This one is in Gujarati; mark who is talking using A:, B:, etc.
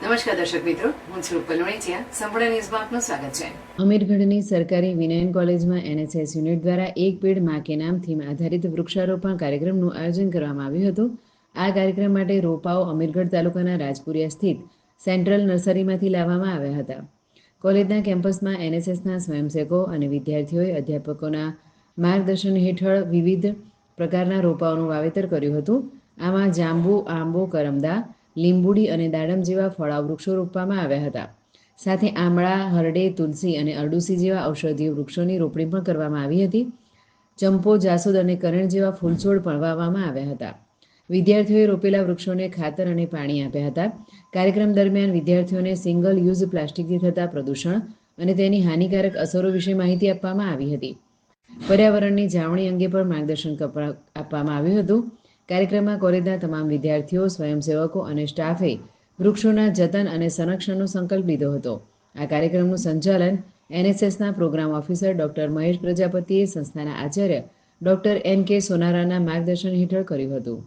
A: નમસ્કાર દર્શક મિત્રો, હું છું રૂપલ વણેચિયા. સંપૂર્ણ ન્યૂઝમાં આપનું સ્વાગત છે.
B: અમીરગઢની સરકારી વિનયન કોલેજમાં એનએસએસ યુનિટ દ્વારા એક પેડ માં કે નામ થીમ આધારિત વૃક્ષારોપણ કાર્યક્રમનું આયોજન કરવામાં આવ્યું હતું. આ કાર્યક્રમ માટે રોપાઓ અમીરગઢ તાલુકાના રાજપુરિયા સ્થિત સેન્ટ્રલ નર્સરીમાંથી લાવવામાં આવ્યા હતા. કોલેજના કેમ્પસમાં એનએસએસના સ્વયંસેવકો અને વિદ્યાર્થીઓએ અધ્યાપકોના માર્ગદર્શન હેઠળ વિવિધ પ્રકારના રોપાઓનું વાવેતર કર્યું હતું. આમાં જાંબુ, આંબો, કરમદા, લીંબુડી અને દાડમ જેવા ફળાઉ વૃક્ષો રોપવામાં આવ્યા હતા. સાથે આમળા, હરડે, તુલસી અને અરડુસી જેવા ઔષધીય વૃક્ષોની રોપણી પણ કરવામાં આવી હતી. ચંપો, જાસૂદ અને કરણ જેવા ફૂલછોડ પણ વાવવામાં આવ્યા હતા. વિદ્યાર્થીઓએ રોપેલા વૃક્ષોને ખાતર અને પાણી આપ્યા હતા. કાર્યક્રમ દરમિયાન વિદ્યાર્થીઓને સિંગલ યુઝ પ્લાસ્ટિકથી થતા પ્રદૂષણ અને તેની હાનિકારક અસરો વિશે માહિતી આપવામાં આવી હતી. પર્યાવરણની જાળવણી અંગે પણ માર્ગદર્શન આપવામાં આવ્યું હતું. કાર્યક્રમમાં કોલેજના તમામ વિદ્યાર્થીઓ, સ્વયંસેવકો અને સ્ટાફે વૃક્ષોના જતન અને સંરક્ષણનો સંકલ્પ લીધો હતો. આ કાર્યક્રમનું સંચાલન એનએસએસના પ્રોગ્રામ ઓફિસર ડોક્ટર મહેશ પ્રજાપતિએ સંસ્થાના આચાર્ય ડોક્ટર એન કે સોનારાના માર્ગદર્શન હેઠળ કર્યું હતું.